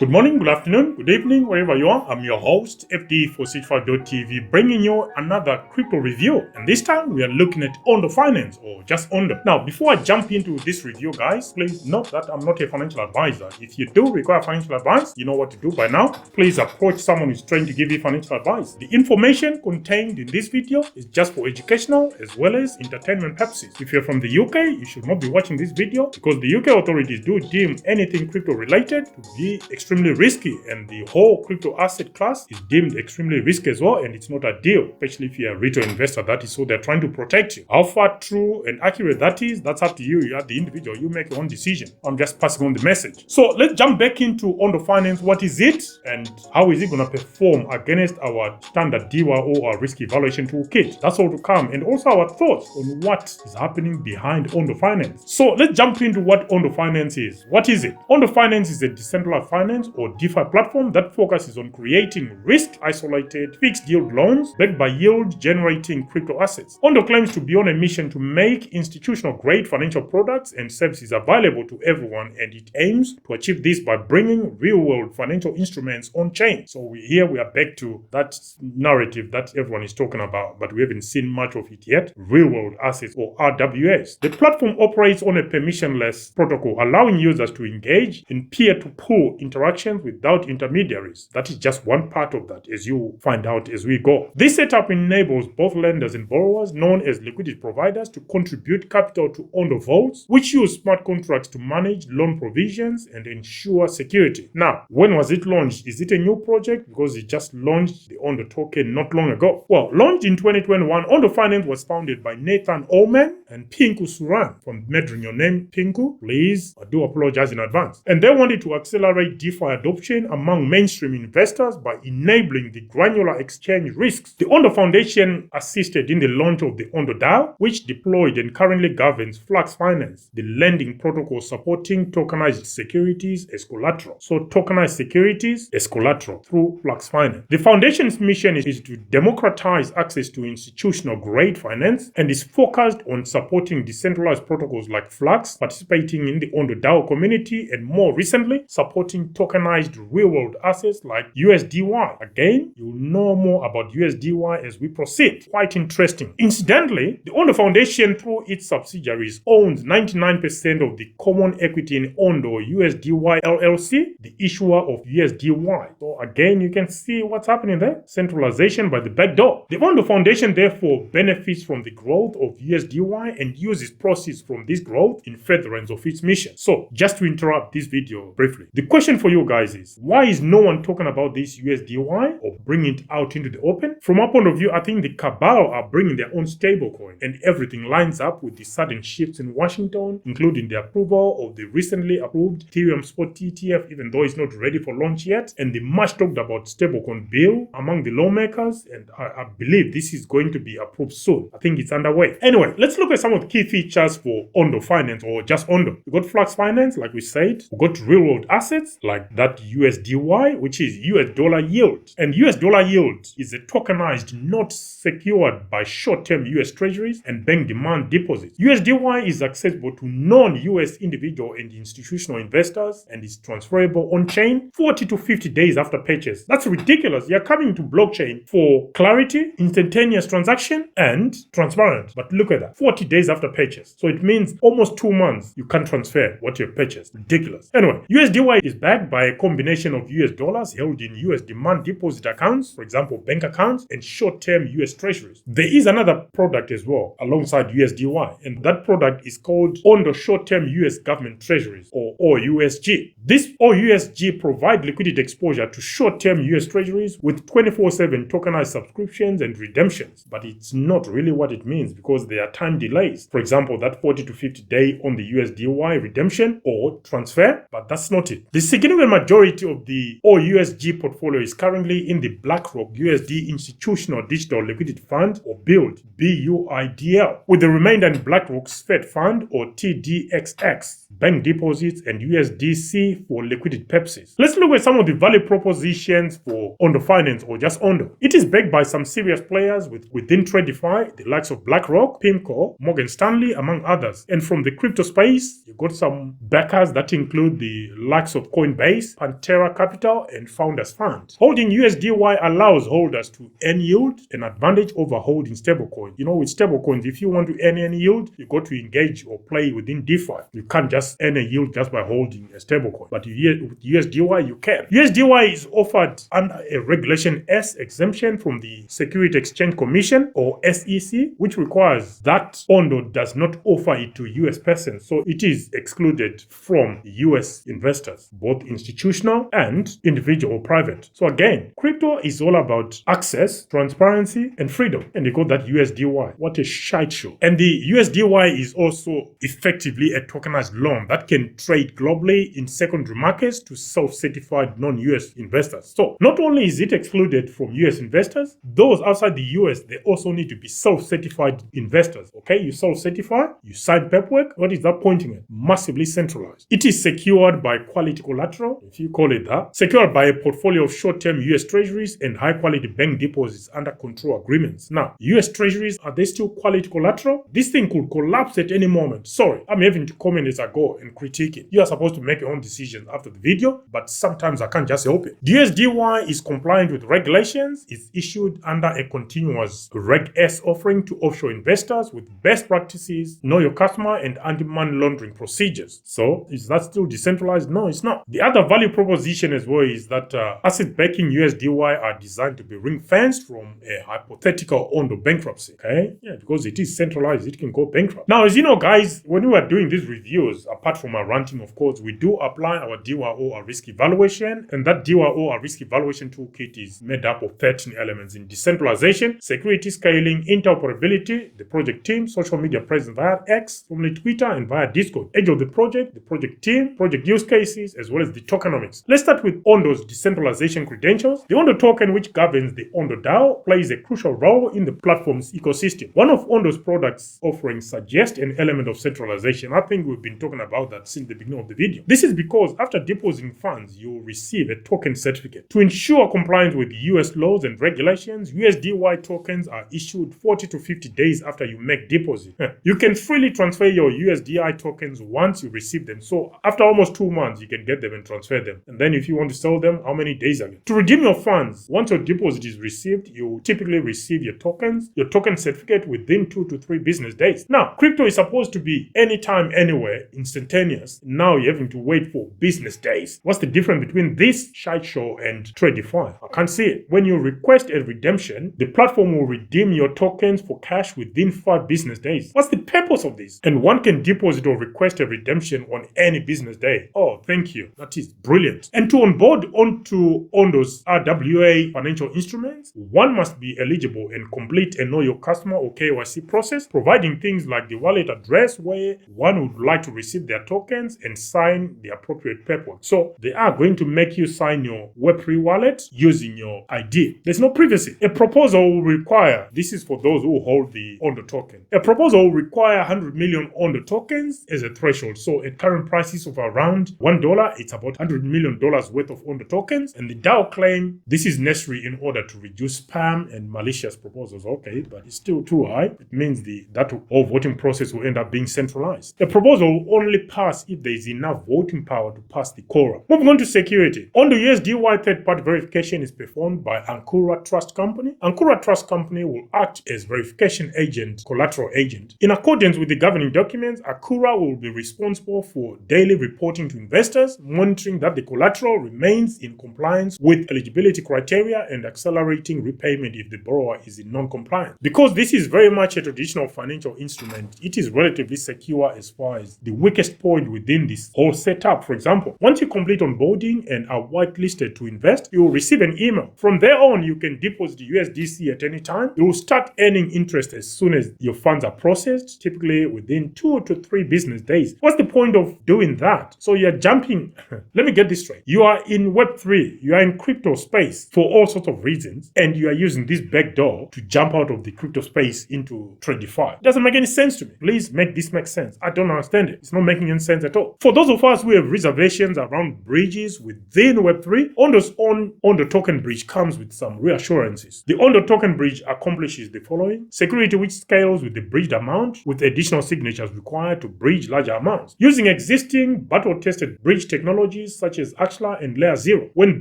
Good morning, good afternoon, good evening, wherever you are. I'm your host, FD465.tv, bringing you another crypto review. And this time we are looking at Ondo Finance, or just Ondo. Now, before I jump into this review, guys, please note that I'm not a financial advisor. If you do require financial advice, you know what to do by now. Please approach someone who's trying to give you financial advice. The information contained in this video is just for educational as well as entertainment purposes. If you're from the UK, you should not be watching this video because the UK authorities do deem anything crypto related to be extremely risky, and the whole crypto asset class is deemed extremely risky as well, and it's not ideal, especially if you're a retail investor. That is, so they're trying to protect you. How far true and accurate that is, that's up to you. You are the individual, you make your own decision. I'm just passing on the message. So let's jump back into Ondo Finance. What is it and how is it going to perform against our standard DYO or our risk evaluation toolkit? That's all to come, and also our thoughts on what is happening behind Ondo Finance. So let's jump into what Ondo Finance is. What is it? Ondo Finance is a decentralized finance or DeFi platform that focuses on creating risk-isolated fixed yield loans backed by yield-generating crypto assets. Ondo claims to be on a mission to make institutional-grade financial products and services available to everyone, and it aims to achieve this by bringing real-world financial instruments on-chain. So we are back to that narrative that everyone is talking about, but we haven't seen much of it yet. Real-world assets, or RWAs. The platform operates on a permissionless protocol, allowing users to engage in peer-to-peer interactions without intermediaries. That is just one part of that, as you find out as we go. This setup enables both lenders and borrowers, known as liquidity providers, to contribute capital to Ondo vaults, which use smart contracts to manage loan provisions and ensure security. Now, when was it launched? Is it a new project? Because it just launched the Ondo token not long ago. Well, launched in 2021, Ondo Finance was founded by Nathan Ullman and Pinku Suran. From murdering your name, Pinku, please, I do apologize in advance. And they wanted to accelerate DeFi adoption among mainstream investors by enabling the granular exchange risks. The Ondo Foundation assisted in the launch of the Ondo DAO, which deployed and currently governs Flux Finance, the lending protocol supporting tokenized securities as collateral. So tokenized securities as collateral through Flux Finance. The foundation's mission is to democratize access to institutional-grade finance and is focused on supporting decentralized protocols like Flux, participating in the Ondo DAO community, and more recently, supporting tokenized real-world assets like USDY. Again, you'll know more about USDY as we proceed. Quite interesting. Incidentally, the Ondo Foundation, through its subsidiaries, owns 99% of the common equity in Ondo USDY LLC, the issuer of USDY. So again, you can see what's happening there. Centralization by the back door. The Ondo Foundation therefore benefits from the growth of USDY and uses proceeds from this growth in furtherance of its mission. So, just to interrupt this video briefly, the question for you guys is, why is no one talking about this USDY or bringing it out into the open? From our point of view, I think the cabal are bringing their own stablecoin, and everything lines up with the sudden shifts in Washington, including the approval of the recently approved Ethereum spot ETF, even though it's not ready for launch yet, and the much talked about stablecoin bill among the lawmakers, and I believe this is going to be approved soon. I think it's underway. Anyway, let's look at some of the key features for Ondo Finance, or just Ondo. We got Flux Finance, like we said. We got real-world assets, like that USDY, which is US dollar yield. And US dollar yield is a tokenized note secured by short-term US treasuries and bank demand deposits. USDY is accessible to non-US individual and institutional investors and is transferable on-chain 40 to 50 days after purchase. That's ridiculous. You're coming to blockchain for clarity, instantaneous transaction, and transparent. But look at that, 40 days after purchase. So it means almost 2 months you can't transfer what you've purchased. Ridiculous. Anyway, USDY is backed by a combination of US dollars held in US demand deposit accounts, for example, bank accounts, and short-term US treasuries. There is another product as well alongside USDY, and that product is called Ondo Short-Term US Government Treasuries, or OUSG. This OUSG provide liquidity exposure to short-term US treasuries with 24/7 tokenized subscriptions and redemptions, but it's not really what it means because there are time delays. For example, that 40 to 50 day on the USDY redemption or transfer, but that's not it. The significant majority of the OUSG portfolio is currently in the BlackRock USD Institutional Digital Liquidity Fund, or BUID, BUIDL, with the remainder in BlackRock's Fed Fund, or TDXX, bank deposits, and USDC for liquidity purposes. Let's look at some of the value propositions for Ondo Finance, or just Ondo. It is backed by some serious players within TradFi, the likes of BlackRock, PIMCO, Morgan Stanley, among others. And from the crypto space, you got some backers that include the likes of Coinbase, Base, Pantera Capital, and Founders Fund. Holding USDY allows holders to earn yield, an advantage over holding stablecoin. You know, with stablecoins, if you want to earn any yield, you got to engage or play within DeFi. You can't just earn a yield just by holding a stablecoin. But with USDY, you can. USDY is offered under a Regulation S exemption from the Security Exchange Commission, or SEC, which requires that Ondo does not offer it to US persons. So it is excluded from US investors, both institutional and individual or private. So again, crypto is all about access, transparency, and freedom. And they call that USDY. What a shite show. And the USDY is also effectively a tokenized loan that can trade globally in secondary markets to self-certified non-US investors. So not only is it excluded from US investors, those outside the US, they also need to be self-certified investors. Okay, you self-certify, you sign paperwork. What is that pointing at? Massively centralized. It is secured by quality collateral, if you call it that, secured by a portfolio of short-term US treasuries and high-quality bank deposits under control agreements. Now, US treasuries, are they still quality collateral? This thing could collapse at any moment. Sorry, I'm having to comment as I go and critique it. You are supposed to make your own decisions after the video, but sometimes I can't just help it. The USDY is compliant with regulations. It's issued under a continuous Reg S offering to offshore investors with best practices, know your customer, and anti-money laundering procedures. So, is that still decentralized? No, it's not. The other value proposition as well is that asset backing USDY are designed to be ring-fenced from a hypothetical Ondo bankruptcy. Okay? Yeah, because it is centralized, it can go bankrupt. Now, as you know, guys, when we are doing these reviews, apart from our ranting, of course, we do apply our DYO, our risk evaluation, and that DYO, our risk evaluation toolkit, is made up of 13 elements in decentralization, security, scaling, interoperability, the project team, social media presence via X, formerly Twitter, and via Discord, age of the project team, project use cases, as well as the tokenomics. Let's start with Ondo's decentralization credentials. The Ondo token, which governs the Ondo DAO, plays a crucial role in the platform's ecosystem. One of Ondo's products offerings suggests an element of centralization. I think we've been talking about that since the beginning of the video. This is because after depositing funds, you will receive a token certificate. To ensure compliance with US laws and regulations, USDY tokens are issued 40 to 50 days after you make deposit. You can freely transfer your USDI tokens once you receive them. So after almost 2 months, you can get them and transfer them. And then if you want to sell them, how many days again? To redeem your funds, once your deposit is received, you typically receive your tokens, your token certificate within 2 to 3 business days. Now, crypto is supposed to be anytime, anywhere, instantaneous. Now you're having to wait for business days. What's the difference between this shite show and TradeFi? I can't see it. When you request a redemption, the platform will redeem your tokens for cash within 5 business days. What's the purpose of this? And one can deposit or request a redemption on any business day. Oh, thank you. That is brilliant. And to onboard onto Ondo's RWA financial instruments, one must be eligible and complete a know your customer or KYC process, providing things like the wallet address where one would like to receive their tokens and sign the appropriate paperwork. So they are going to make you sign your Web3 wallet using your ID. There's no privacy. A proposal will require, this is for those who hold the Ondo token, a proposal will require 100 million Ondo tokens as a threshold. So at current prices of around $1, it's about $100 million worth of Ondo tokens. And the DAO claim this is necessary in order to reduce spam and malicious proposals. Okay, but it's still too high. It means that whole voting process will end up being centralized. The proposal will only pass if there is enough voting power to pass the quorum. Moving on to security. On the USDY third-party verification is performed by Ankura Trust Company. Ankura Trust Company will act as verification agent, collateral agent. In accordance with the governing documents, Ankura will be responsible for daily reporting to investors, monitoring that the collateral remains in compliance with eligibility criteria and accelerating repayment if the borrower is in non-compliance. Because this is very much a traditional financial instrument, it is relatively secure as far as the weakest point within this whole setup. For example, once you complete onboarding and are whitelisted to invest, you will receive an email. From there on, you can deposit USDC at any time. You will start earning interest as soon as your funds are processed, typically within 2 to 3 business days. What's the point of doing that? So you're jumping, let me get this straight. You are in Web3, you are in crypto space for all sorts of reasons, and you are using this backdoor to jump out of the crypto space into TradeFi. It doesn't make any sense to me. Please make this make sense. I don't understand it. It's not making any sense at all. For those of us who have reservations around bridges within Web3, Ondo's Ondo token bridge comes with some reassurances. The Ondo token bridge accomplishes the following: security, which scales with the bridged amount, with additional signatures required to bridge larger amounts. Using existing battle-tested bridge technology, technologies such as Axlar and Layer 0. When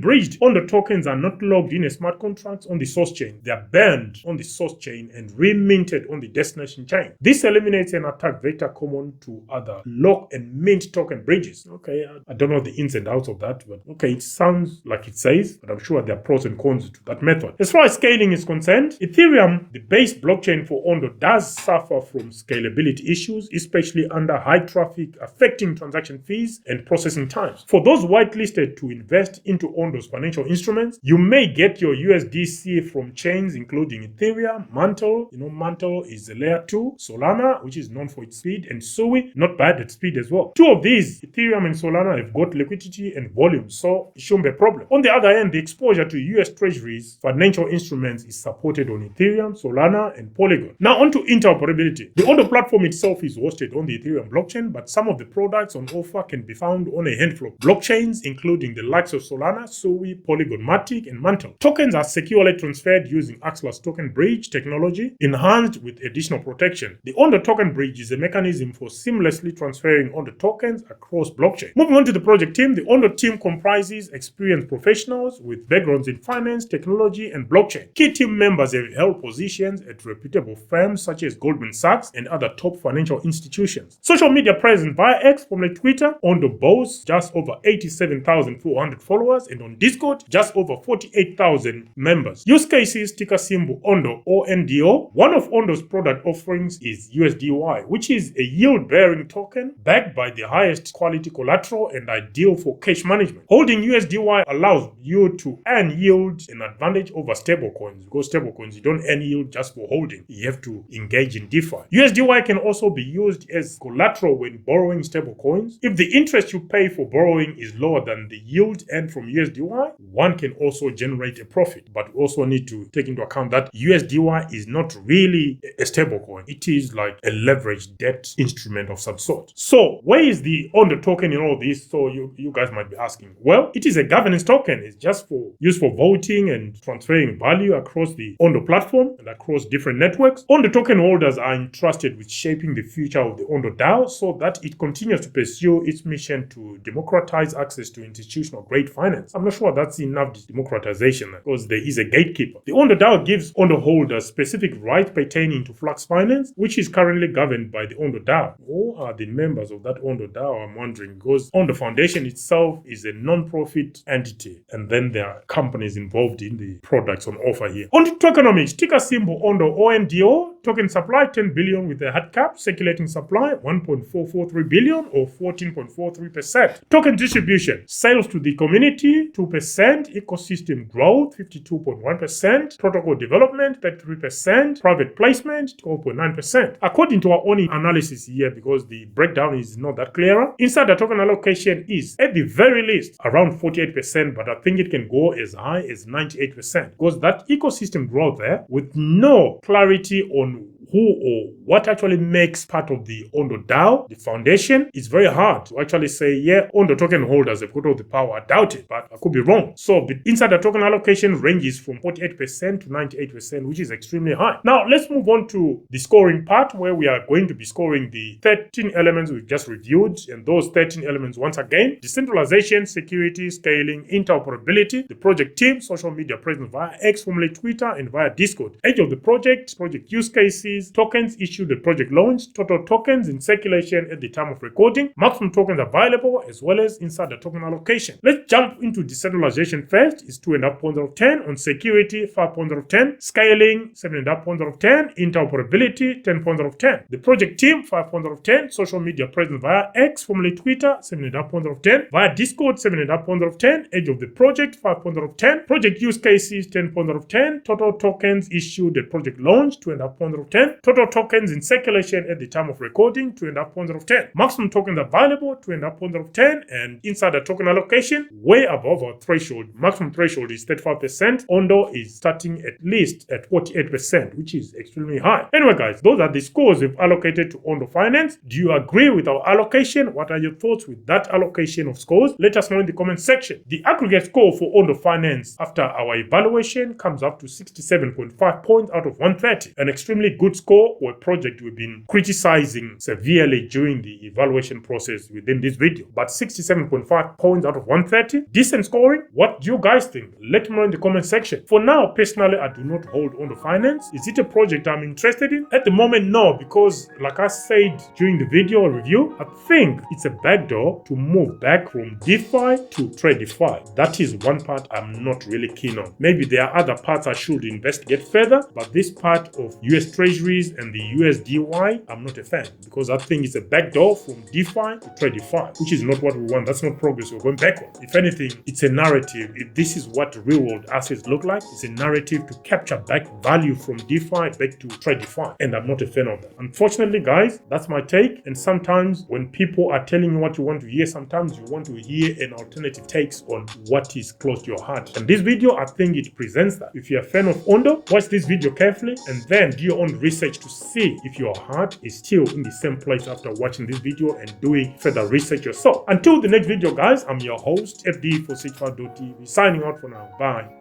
bridged, Ondo tokens are not logged in as smart contracts on the source chain. They are burned on the source chain and reminted on the destination chain. This eliminates an attack vector common to other lock and mint token bridges. Okay, I don't know the ins and outs of that, but okay, it sounds like it says, but I'm sure there are pros and cons to that method. As far as scaling is concerned, Ethereum, the base blockchain for Ondo, does suffer from scalability issues, especially under high traffic affecting transaction fees and processing times. For those whitelisted to invest into Ondo's financial instruments, you may get your USDC from chains including Ethereum, Mantle. Mantle is a layer 2, Solana, which is known for its speed, and Sui, not bad at speed as well. Two of these, Ethereum and Solana, have got liquidity and volume, so it shouldn't be a problem. On the other hand, the exposure to US Treasuries financial instruments is supported on Ethereum, Solana, and Polygon. Now onto interoperability. The Ondo platform itself is hosted on the Ethereum blockchain, but some of the products on offer can be found on a handful of blockchains, including the likes of Solana, Sui, Polygon Matic, and Mantle. Tokens are securely transferred using Axlar's token bridge technology, enhanced with additional protection. The Ondo token bridge is a mechanism for seamlessly transferring Ondo tokens across blockchain. Moving on to the project team, the Ondo team comprises experienced professionals with backgrounds in finance, technology, and blockchain. Key team members have held positions at reputable firms such as Goldman Sachs and other top financial institutions. Social media presence via X, formerly Twitter, Ondo boasts just over 87,400 followers, and on Discord, just over 48,000 members. Use cases, ticker symbol Ondo, ONDO. One of Ondo's product offerings is USDY, which is a yield-bearing token backed by the highest quality collateral and ideal for cash management. Holding USDY allows you to earn yield and advantage over stablecoins, because stablecoins, you don't earn yield just for holding. You have to engage in DeFi. USDY can also be used as collateral when borrowing stablecoins. If the interest you pay for borrowing is lower than the yield earned from USDY, one can also generate a profit. But we also need to take into account that USDY is not really a stablecoin. It is like a leveraged debt instrument of some sort. So where is the Ondo token in all this? So you guys might be asking. Well, it is a governance token. It's just used for voting and transferring value across the Ondo platform and across different networks. Ondo token holders are entrusted with shaping the future of the Ondo DAO so that it continues to pursue its mission to democratize access to institutional grade finance. I'm not sure that's enough democratization because there is a gatekeeper. The Ondo DAO gives Ondo holders specific rights pertaining to Flux Finance, which is currently governed by the Ondo DAO. Who are the members of that Ondo DAO? I'm wondering, because Ondo Foundation itself is a non-profit entity, and then there are companies involved in the products on offer here. On to tokenomics, ticker symbol Ondo, ONDO. Token supply 10 billion with a hard cap, circulating supply 1.443 billion or 14.43%. Token distribution, sales to the community 2%, ecosystem growth 52.1%, protocol development 33%, private placement 12.9%. According to our own analysis here, because the breakdown is not that clear, insider token allocation is at the very least around 48%, but I think it can go as high as 98% because that ecosystem growth there with no clarity on who or what actually makes part of the Ondo DAO, the foundation, it's very hard to actually say, yeah, Ondo token holders have got all the power. I doubt it, but I could be wrong. So the insider token allocation ranges from 48% to 98%, which is extremely high. Now, let's move on to the scoring part where we are going to be scoring the 13 elements we've just reviewed. And those 13 elements, once again, decentralization, security, scaling, interoperability, the project team, social media presence via X, formerly Twitter, and via Discord. Age of the project use cases, tokens issued at project launch, total tokens in circulation at the time of recording, maximum tokens available, as well as insider token allocation. Let's jump into decentralization first. It's 2.5 points out of 10. On security, 5 points out of 10. Scaling, 7.5 points out of 10. Interoperability, 10 points out of 10. The project team, 5 points out of 10. Social media presence via X, formerly Twitter, 7.5 points out of 10. Via Discord, 7.5 points out of 10. Age of the project, 5 points out of 10. Project use cases, 10 points out of 10. Total tokens issued at project launch, 2.5 points out of 10. Total tokens in circulation at the time of recording, 2.5 points out of 10. Maximum tokens available, 2.5 points out of 10. And insider token allocation, way above our threshold. Maximum threshold is 35%. Ondo is starting at least at 48%, which is extremely high. Anyway, guys, those are the scores we've allocated to Ondo Finance. Do you agree with our allocation? What are your thoughts with that allocation of scores? Let us know in the comment section. The aggregate score for Ondo Finance after our evaluation comes up to 67.5 points out of 130. An extremely good score or a project we've been criticizing severely during the evaluation process within this video. But 67.5 points out of 130, decent scoring. What do you guys think? Let me know in the comment section. For now, personally, I do not hold Ondo Finance. Is it a project I'm interested in? At the moment, no, because like I said during the video review, I think it's a backdoor to move back from DeFi to TradeFi. That is one part I'm not really keen on. Maybe there are other parts I should investigate further, but this part of US Treasuries and the USDY, I'm not a fan, because I think it's a backdoor from DeFi to TradeFi, which is not what we want. That's not progress. We're going backward. If anything, it's a narrative. If this is what real world assets look like, it's a narrative to capture back value from DeFi back to TradeFi, and I'm not a fan of that. Unfortunately, guys, that's my take. And sometimes when people are telling you what you want to hear, sometimes you want to hear an alternative takes on what is close to your heart. And this video, I think it presents that. If you're a fan of Ondo, watch this video carefully and then do your own research to see if your heart is still in the same place after watching this video and doing further research yourself. Until the next video, guys, I'm your host, FD for 65.tv, signing out for now. Bye.